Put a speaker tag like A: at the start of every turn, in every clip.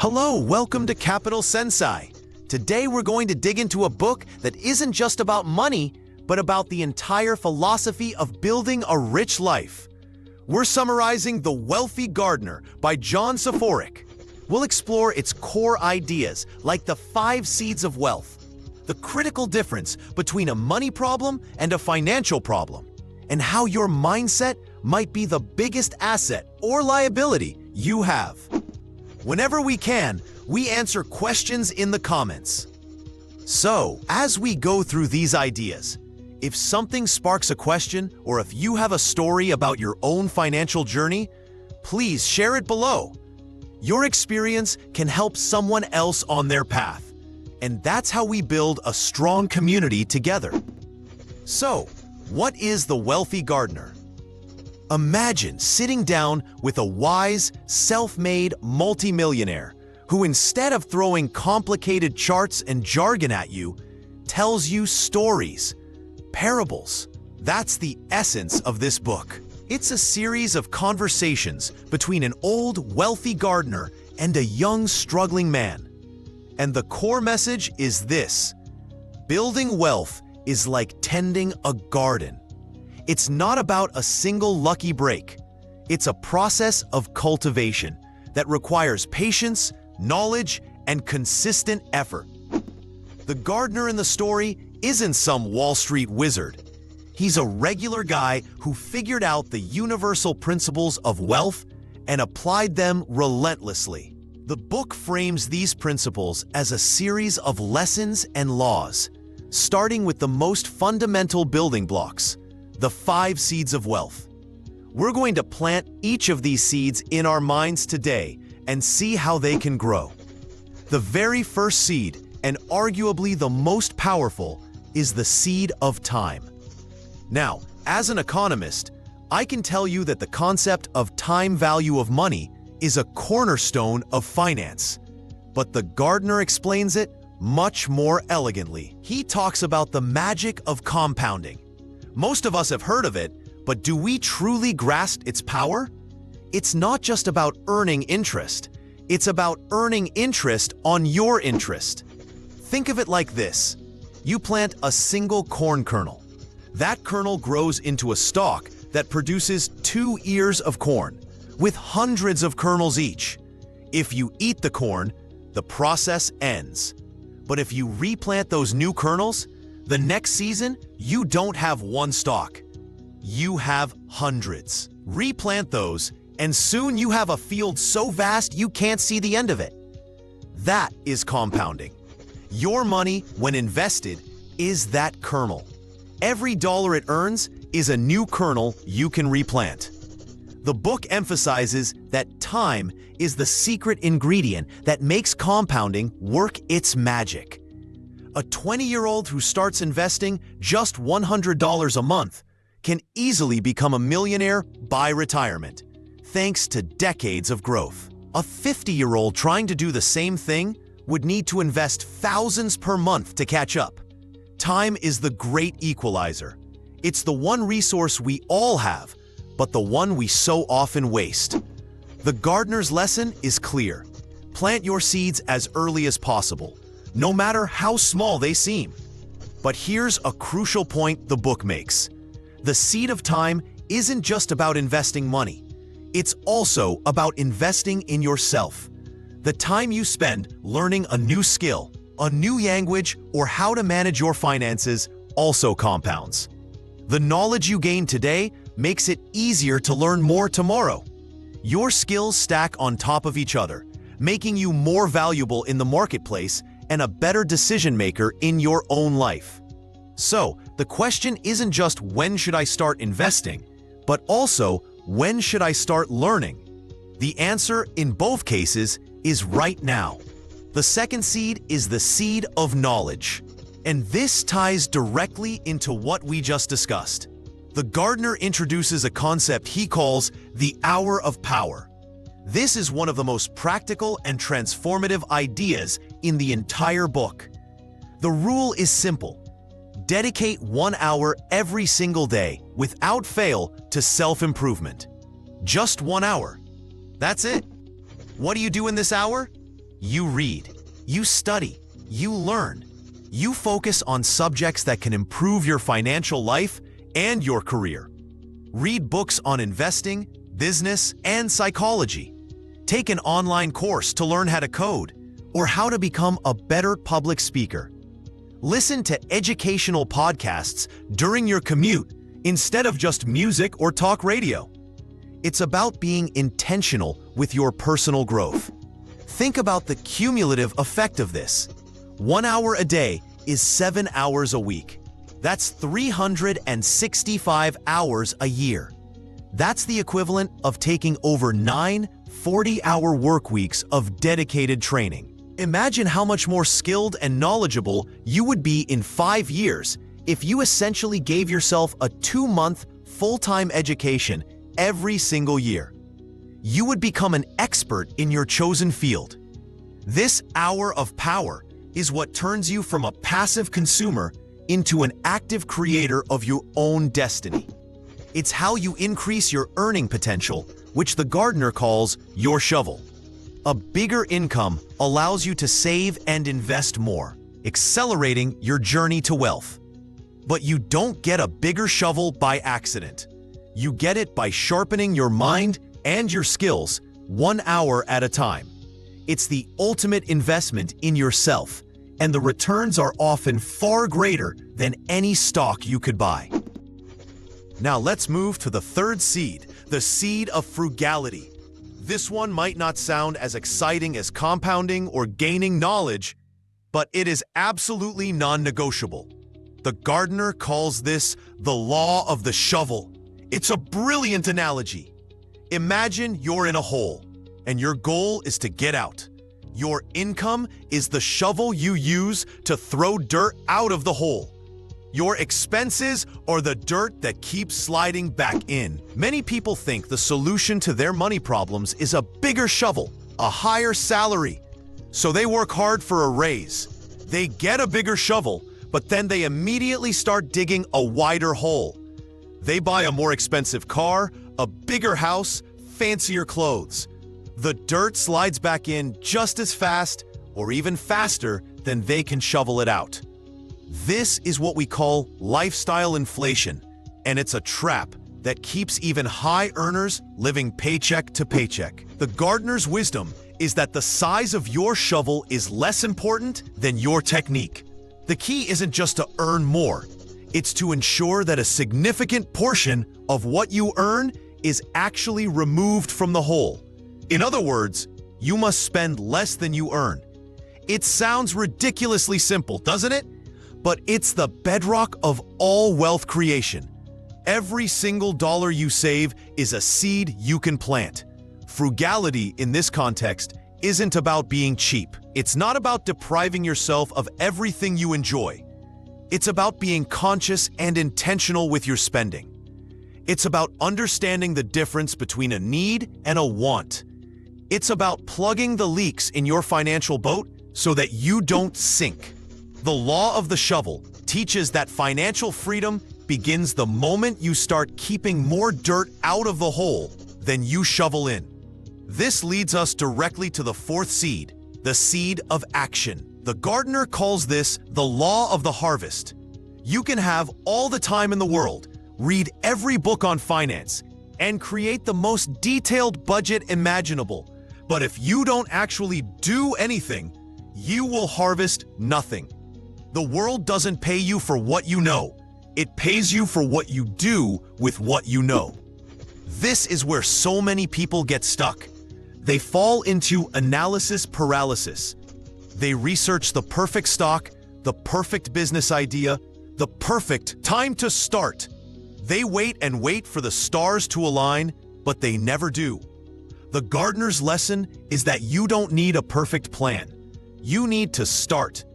A: Hello, welcome to Capital Sensei. Today we're going to dig into a book that isn't just about money, but about the entire philosophy of building a rich life. We're summarizing The Wealthy Gardener by John Soforic. We'll explore its core ideas, like the 5 seeds of wealth, the critical difference between a money problem and a financial problem, and how your mindset might be the biggest asset or liability you have. Whenever we can, we answer questions in the comments. So, as we go through these ideas, if something sparks a question or if you have a story about your own financial journey, please share it below. Your experience can help someone else on their path, and that's how we build a strong community together. So, what is the wealthy gardener? Imagine sitting down with a wise, self-made multimillionaire who, instead of throwing complicated charts and jargon at you, tells you stories, parables. That's the essence of this book. It's a series of conversations between an old, wealthy gardener and a young, struggling man. And the core message is this: building wealth is like tending a garden. It's not about a single lucky break. It's a process of cultivation that requires patience, knowledge, and consistent effort. The gardener in the story isn't some Wall Street wizard. He's a regular guy who figured out the universal principles of wealth and applied them relentlessly. The book frames these principles as a series of lessons and laws, starting with the most fundamental building blocks, the 5 seeds of wealth. We're going to plant each of these seeds in our minds today and see how they can grow. The very first seed, and arguably the most powerful, is the seed of time. Now, as an economist, I can tell you that the concept of time value of money is a cornerstone of finance. But the gardener explains it much more elegantly. He talks about the magic of compounding. Most of us have heard of it, but do we truly grasp its power? It's not just about earning interest. It's about earning interest on your interest. Think of it like this. You plant a single corn kernel. That kernel grows into a stalk that produces 2 ears of corn, with hundreds of kernels each. If you eat the corn, the process ends. But if you replant those new kernels, the next season, you don't have 1 stalk. You have hundreds. Replant those, and soon you have a field so vast you can't see the end of it. That is compounding. Your money, when invested, is that kernel. Every dollar it earns is a new kernel you can replant. The book emphasizes that time is the secret ingredient that makes compounding work its magic. A 20-year-old who starts investing just $100 a month can easily become a millionaire by retirement, thanks to decades of growth. A 50-year-old trying to do the same thing would need to invest thousands per month to catch up. Time is the great equalizer. It's the one resource we all have, but the one we so often waste. The gardener's lesson is clear. Plant your seeds as early as possible, no matter how small they seem. But here's a crucial point the book makes. The seed of time isn't just about investing money. It's also about investing in yourself. The time you spend learning a new skill, a new language, or how to manage your finances also compounds. The knowledge you gain today makes it easier to learn more tomorrow. Your skills stack on top of each other, making you more valuable in the marketplace and a better decision maker in your own life. So, the question isn't just when should I start investing, but also when should I start learning? The answer in both cases is right now. The second seed is the seed of knowledge. And this ties directly into what we just discussed. The gardener introduces a concept he calls the hour of power. This is one of the most practical and transformative ideas in the entire book. The rule is simple. Dedicate 1 hour every single day, without fail, to self-improvement. Just 1 hour. That's it. What do you do in this hour? You read, you study, you learn. You focus on subjects that can improve your financial life and your career. Read books on investing, business, and psychology. Take an online course to learn how to code or how to become a better public speaker. Listen to educational podcasts during your commute instead of just music or talk radio. It's about being intentional with your personal growth. Think about the cumulative effect of this. 1 hour a day is 7 hours a week. That's 365 hours a year. That's the equivalent of taking over 9 40-hour work weeks of dedicated training. Imagine how much more skilled and knowledgeable you would be in 5 years if you essentially gave yourself a 2-month full-time education every single year. You would become an expert in your chosen field. This hour of power is what turns you from a passive consumer into an active creator of your own destiny. It's how you increase your earning potential, which the gardener calls your shovel. A bigger income allows you to save and invest more, accelerating your journey to wealth. But you don't get a bigger shovel by accident. You get it by sharpening your mind and your skills 1 hour at a time. It's the ultimate investment in yourself, and the returns are often far greater than any stock you could buy. Now let's move to the third seed, the seed of frugality. This one might not sound as exciting as compounding or gaining knowledge, but it is absolutely non-negotiable. The gardener calls this the law of the shovel. It's a brilliant analogy. Imagine you're in a hole, and your goal is to get out. Your income is the shovel you use to throw dirt out of the hole. Your expenses are the dirt that keeps sliding back in. Many people think the solution to their money problems is a bigger shovel, a higher salary. So they work hard for a raise. They get a bigger shovel, but then they immediately start digging a wider hole. They buy a more expensive car, a bigger house, fancier clothes. The dirt slides back in just as fast or even faster than they can shovel it out. This is what we call lifestyle inflation, and it's a trap that keeps even high earners living paycheck to paycheck. The gardener's wisdom is that the size of your shovel is less important than your technique. The key isn't just to earn more, it's to ensure that a significant portion of what you earn is actually removed from the hole. In other words, you must spend less than you earn. It sounds ridiculously simple, doesn't it? But it's the bedrock of all wealth creation. Every single dollar you save is a seed you can plant. Frugality in this context isn't about being cheap. It's not about depriving yourself of everything you enjoy. It's about being conscious and intentional with your spending. It's about understanding the difference between a need and a want. It's about plugging the leaks in your financial boat so that you don't sink. The law of the shovel teaches that financial freedom begins the moment you start keeping more dirt out of the hole than you shovel in. This leads us directly to the fourth seed, the seed of action. The gardener calls this the law of the harvest. You can have all the time in the world, read every book on finance, and create the most detailed budget imaginable. But if you don't actually do anything, you will harvest nothing. The world doesn't pay you for what you know. It pays you for what you do with what you know. This is where so many people get stuck. They fall into analysis paralysis. They research the perfect stock, the perfect business idea, the perfect time to start. They wait and wait for the stars to align, but they never do. The gardener's lesson is that you don't need a perfect plan. You need to start.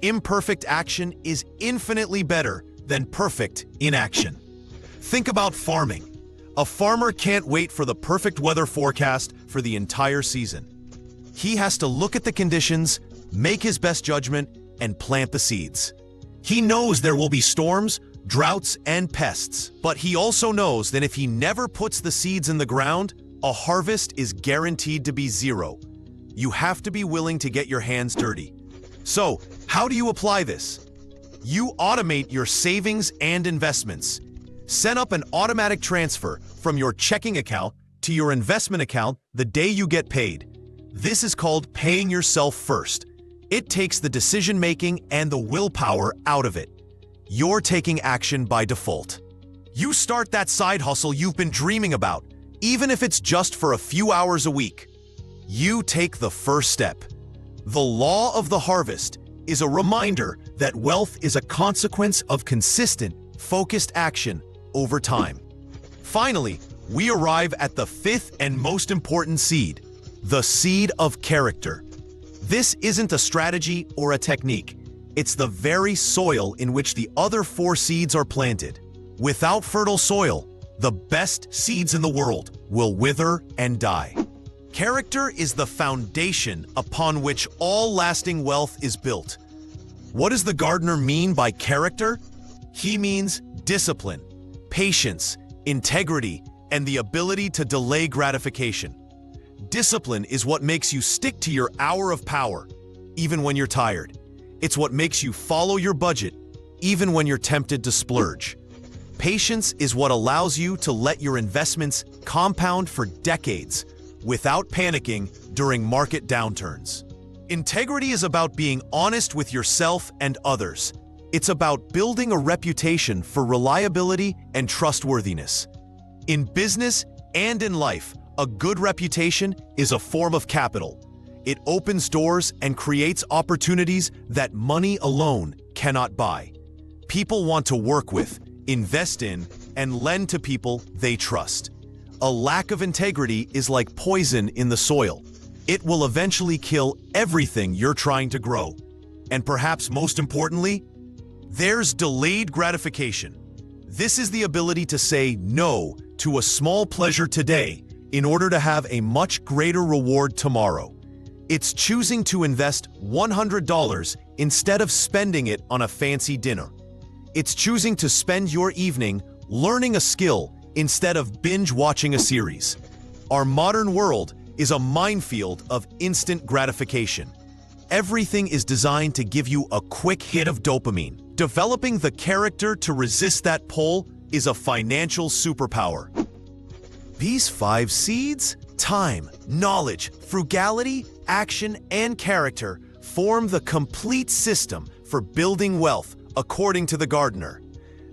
A: Imperfect action is infinitely better than perfect inaction. Think about farming. A farmer can't wait for the perfect weather forecast for the entire season. He has to look at the conditions, make his best judgment, and plant the seeds. He knows there will be storms, droughts, and pests, but he also knows that if he never puts the seeds in the ground, a harvest is guaranteed to be zero. you have to be willing to get your hands dirty. So, how do you apply this? You automate your savings and investments. Set up an automatic transfer from your checking account to your investment account the day you get paid. This is called paying yourself first. It takes the decision-making and the willpower out of it. You're taking action by default. You start that side hustle you've been dreaming about, even if it's just for a few hours a week. You take the first step. The law of the harvest is a reminder that wealth is a consequence of consistent, focused action over time. Finally, we arrive at the fifth and most important seed, the seed of character. This isn't a strategy or a technique. It's the very soil in which the other four seeds are planted. Without fertile soil, the best seeds in the world will wither and die. Character is the foundation upon which all lasting wealth is built. What does the gardener mean by character? He means discipline, patience, integrity, and the ability to delay gratification. Discipline is what makes you stick to your hour of power, even when you're tired. It's what makes you follow your budget, even when you're tempted to splurge. Patience is what allows you to let your investments compound for decades without panicking during market downturns. Integrity is about being honest with yourself and others. It's about building a reputation for reliability and trustworthiness. In business and in life, a good reputation is a form of capital. It opens doors and creates opportunities that money alone cannot buy. People want to work with, invest in, and lend to people they trust. A lack of integrity is like poison in the soil. It will eventually kill everything you're trying to grow. And perhaps most importantly, there's delayed gratification. This is the ability to say no to a small pleasure today in order to have a much greater reward tomorrow. It's choosing to invest $100 instead of spending it on a fancy dinner. It's choosing to spend your evening learning a skill instead of binge watching a series. Our modern world is a minefield of instant gratification. Everything is designed to give you a quick hit of dopamine. Developing the character to resist that pull is a financial superpower. These 5 seeds, time, knowledge, frugality, action, and character, form the complete system for building wealth, according to the gardener.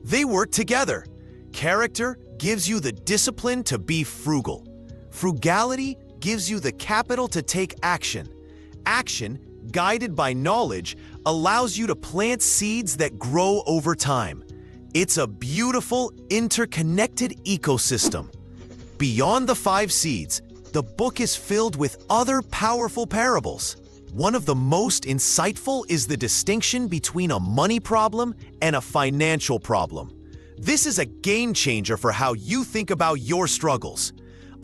A: They work together. Character gives you the discipline to be frugal. Frugality gives you the capital to take action. Action, guided by knowledge, allows you to plant seeds that grow over time. It's a beautiful, interconnected ecosystem. Beyond the 5 seeds, the book is filled with other powerful parables. One of the most insightful is the distinction between a money problem and a financial problem. This is a game changer for how you think about your struggles.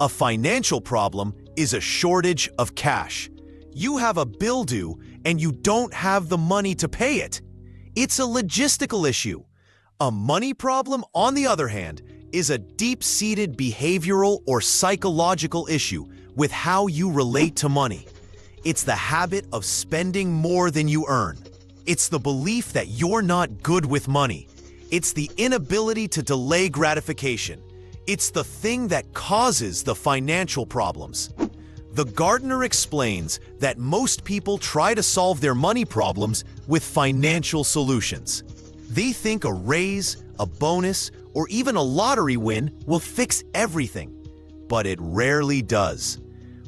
A: A financial problem is a shortage of cash. You have a bill due and you don't have the money to pay it. It's a logistical issue. A money problem, on the other hand, is a deep-seated behavioral or psychological issue with how you relate to money. It's the habit of spending more than you earn. It's the belief that you're not good with money. It's the inability to delay gratification. It's the thing that causes the financial problems. The gardener explains that most people try to solve their money problems with financial solutions. They think a raise, a bonus, or even a lottery win will fix everything, but it rarely does.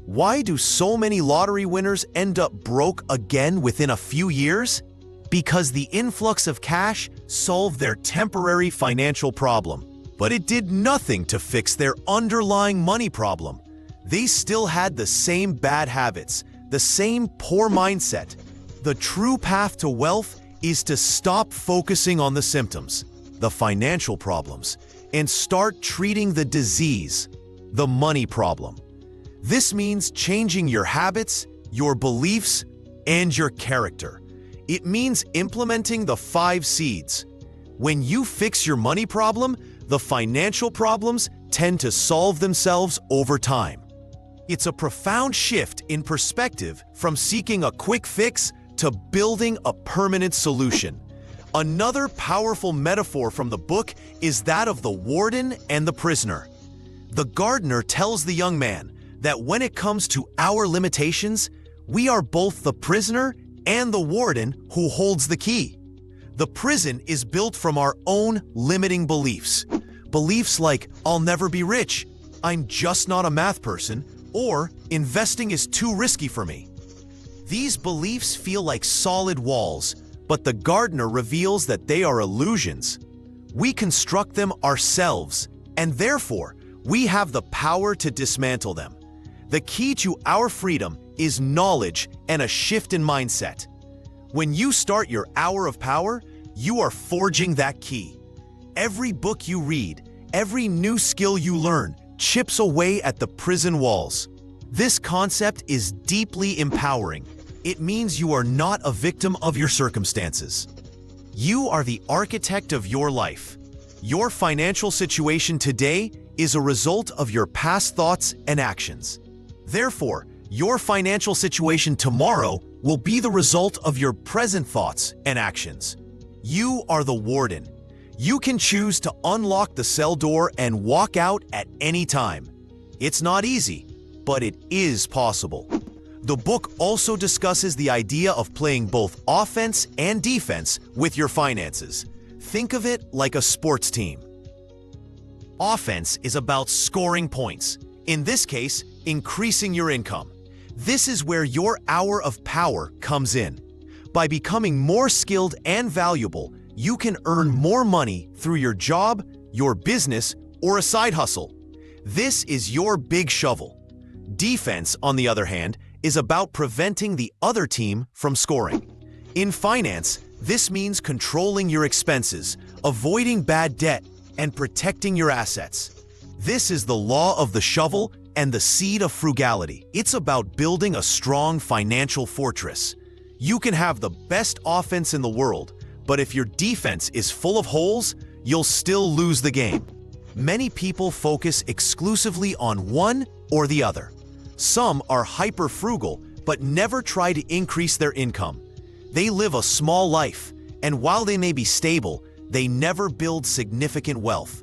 A: Why do so many lottery winners end up broke again within a few years? Because the influx of cash solved their temporary financial problem, but it did nothing to fix their underlying money problem. They still had the same bad habits, the same poor mindset. The true path to wealth is to stop focusing on the symptoms, the financial problems, and start treating the disease, the money problem. This means changing your habits, your beliefs, and your character. It means implementing the 5 seeds. When you fix your money problem, the financial problems tend to solve themselves over time. It's a profound shift in perspective from seeking a quick fix to building a permanent solution. Another powerful metaphor from the book is that of the warden and the prisoner. The gardener tells the young man that when it comes to our limitations, we are both the prisoner and the warden who holds the key. The prison is built from our own limiting beliefs. Beliefs like, I'll never be rich, I'm just not a math person, or investing is too risky for me. These beliefs feel like solid walls, but the gardener reveals that they are illusions. We construct them ourselves, and therefore, we have the power to dismantle them. The key to our freedom is knowledge and a shift in mindset. When you start your hour of power, you are forging that key. Every book you read, every new skill you learn, chips away at the prison walls. This concept is deeply empowering. It means you are not a victim of your circumstances. You are the architect of your life. Your financial situation today is a result of your past thoughts and actions. Therefore, your financial situation tomorrow will be the result of your present thoughts and actions. You are the warden. You can choose to unlock the cell door and walk out at any time. It's not easy, but it is possible. The book also discusses the idea of playing both offense and defense with your finances. Think of it like a sports team. Offense is about scoring points. In this case, increasing your income. This is where your hour of power comes in. By becoming more skilled and valuable, you can earn more money through your job, your business, or a side hustle. This is your big shovel. Defense, on the other hand, is about preventing the other team from scoring. In finance, this means controlling your expenses, avoiding bad debt, and protecting your assets. This is the law of the shovel and the seed of frugality. It's about building a strong financial fortress. You can have the best offense in the world, but if your defense is full of holes, you'll still lose the game. Many people focus exclusively on one or the other. Some are hyper-frugal, but never try to increase their income. They live a small life, and while they may be stable, they never build significant wealth.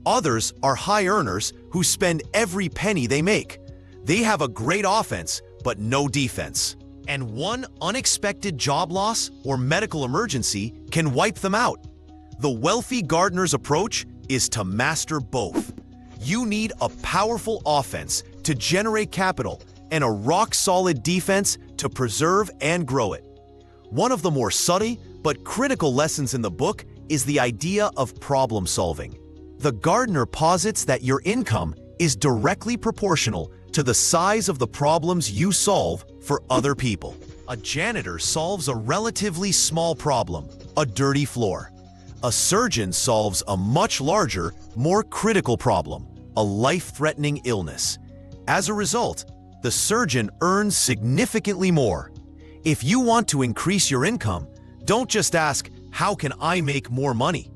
A: Others are high earners who spend every penny they make. They have a great offense, but no defense. And one unexpected job loss or medical emergency can wipe them out. The wealthy gardener's approach is to master both. You need a powerful offense to generate capital and a rock-solid defense to preserve and grow it. One of the more subtle but critical lessons in the book is the idea of problem solving. The gardener posits that your income is directly proportional to the size of the problems you solve for other people. A janitor solves a relatively small problem, a dirty floor. A surgeon solves a much larger, more critical problem, a life-threatening illness. As a result, the surgeon earns significantly more. If you want to increase your income, don't just ask, how can I make more money?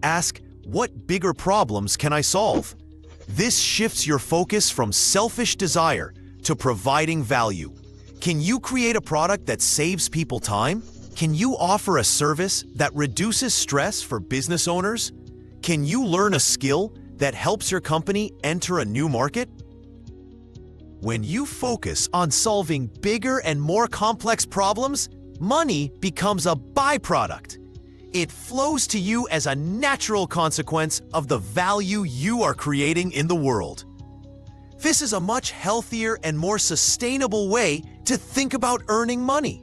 A: Ask, what bigger problems can I solve? This shifts your focus from selfish desire to providing value. Can you create a product that saves people time? Can you offer a service that reduces stress for business owners? Can you learn a skill that helps your company enter a new market? When you focus on solving bigger and more complex problems, money becomes a byproduct. It flows to you as a natural consequence of the value you are creating in the world. This is a much healthier and more sustainable way to think about earning money.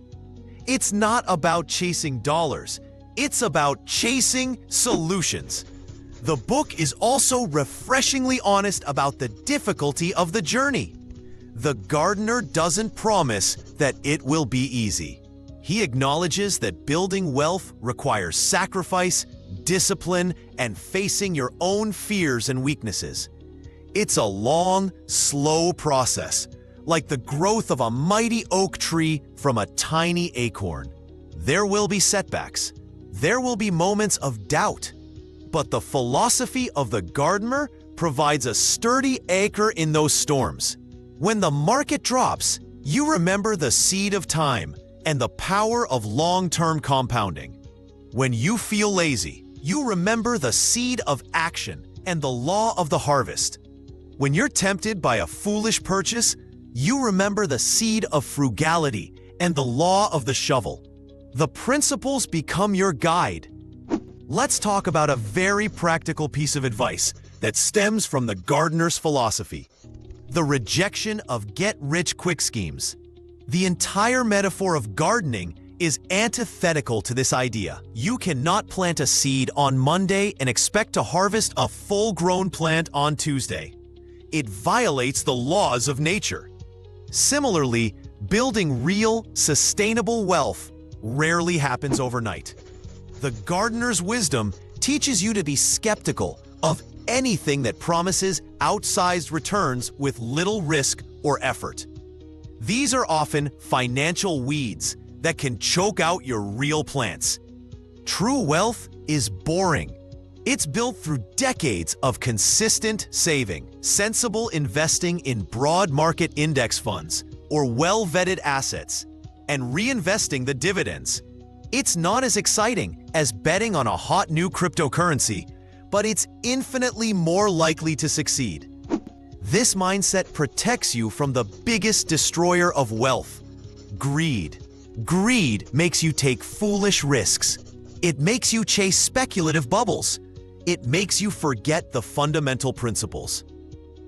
A: It's not about chasing dollars, it's about chasing solutions. The book is also refreshingly honest about the difficulty of the journey. The gardener doesn't promise that it will be easy. He acknowledges that building wealth requires sacrifice, discipline, and facing your own fears and weaknesses. It's a long, slow process, like the growth of a mighty oak tree from a tiny acorn. There will be setbacks. There will be moments of doubt. But the philosophy of the gardener provides a sturdy anchor in those storms. When the market drops, you remember the seed of time and the power of long-term compounding. When you feel lazy, you remember the seed of action and the law of the harvest. When you're tempted by a foolish purchase, you remember the seed of frugality and the law of the shovel. The principles become your guide. Let's talk about a very practical piece of advice that stems from the gardener's philosophy: the rejection of get-rich-quick schemes. The entire metaphor of gardening is antithetical to this idea. You cannot plant a seed on Monday and expect to harvest a full-grown plant on Tuesday. It violates the laws of nature. Similarly, building real, sustainable wealth rarely happens overnight. The gardener's wisdom teaches you to be skeptical of anything that promises outsized returns with little risk or effort. These are often financial weeds that can choke out your real plants. True wealth is boring. It's built through decades of consistent saving, sensible investing in broad market index funds or well-vetted assets, and reinvesting the dividends. It's not as exciting as betting on a hot new cryptocurrency, but it's infinitely more likely to succeed. This mindset protects you from the biggest destroyer of wealth: greed. Greed makes you take foolish risks. It makes you chase speculative bubbles. It makes you forget the fundamental principles.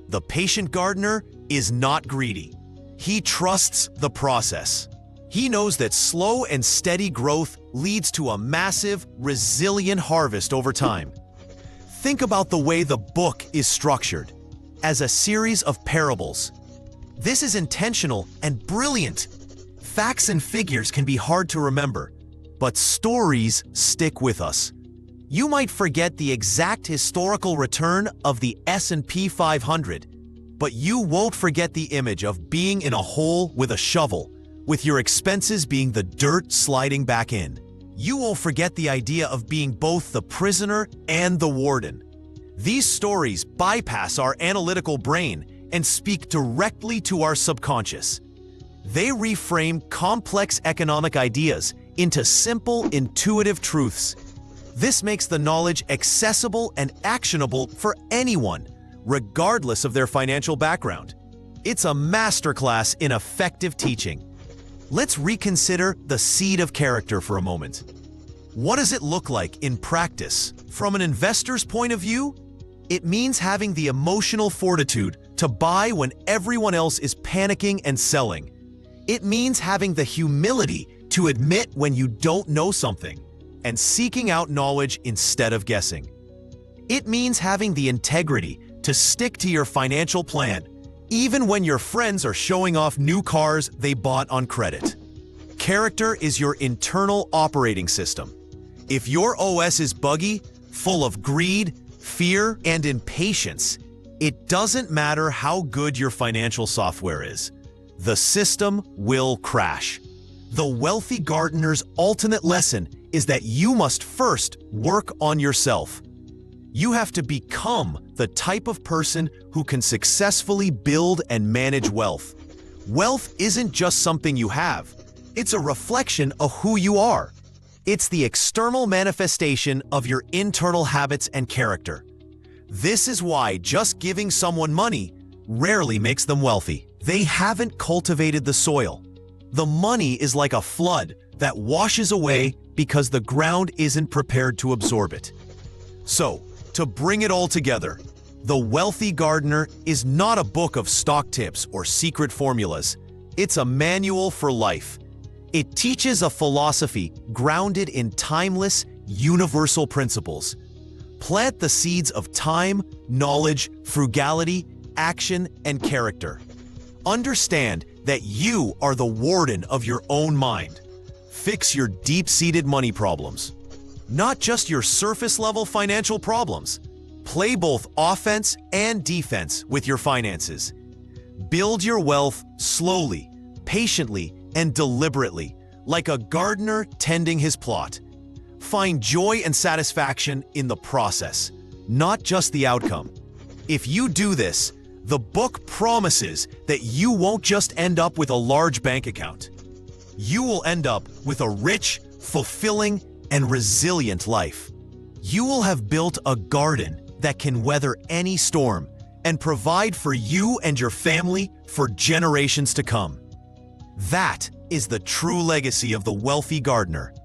A: The patient gardener is not greedy. He trusts the process. He knows that slow and steady growth leads to a massive, resilient harvest over time. Think about the way the book is structured, as a series of parables. This is intentional and brilliant. Facts and figures can be hard to remember, but stories stick with us. You might forget the exact historical return of the S&P 500, but you won't forget the image of being in a hole with a shovel, with your expenses being the dirt sliding back in. You won't forget the idea of being both the prisoner and the warden. These stories bypass our analytical brain and speak directly to our subconscious. They reframe complex economic ideas into simple, intuitive truths. This makes the knowledge accessible and actionable for anyone, regardless of their financial background. It's a masterclass in effective teaching. Let's reconsider the seed of character for a moment. What does it look like in practice? From an investor's point of view, it means having the emotional fortitude to buy when everyone else is panicking and selling. It means having the humility to admit when you don't know something and seeking out knowledge instead of guessing. It means having the integrity to stick to your financial plan, even when your friends are showing off new cars they bought on credit. Character is your internal operating system. If your OS is buggy, full of greed, fear, and impatience, it doesn't matter how good your financial software is. The system will crash. The wealthy gardener's ultimate lesson is that you must first work on yourself. You have to become the type of person who can successfully build and manage wealth. Wealth isn't just something you have. It's a reflection of who you are. It's the external manifestation of your internal habits and character. This is why just giving someone money rarely makes them wealthy. They haven't cultivated the soil. The money is like a flood that washes away because the ground isn't prepared to absorb it. So, to bring it all together, The Wealthy Gardener is not a book of stock tips or secret formulas. It's a manual for life. It teaches a philosophy grounded in timeless, universal principles. Plant the seeds of time, knowledge, frugality, action, and character. Understand that you are the warden of your own mind. Fix your deep-seated money problems, not just your surface-level financial problems. Play both offense and defense with your finances. Build your wealth slowly, patiently, and deliberately, like a gardener tending his plot. Find joy and satisfaction in the process, not just the outcome. If you do this, The book promises that you won't just end up with a large bank account. You will end up with a rich, fulfilling, and resilient life. You will have built a garden that can weather any storm and provide for you and your family for generations to come. That is the true legacy of the wealthy gardener.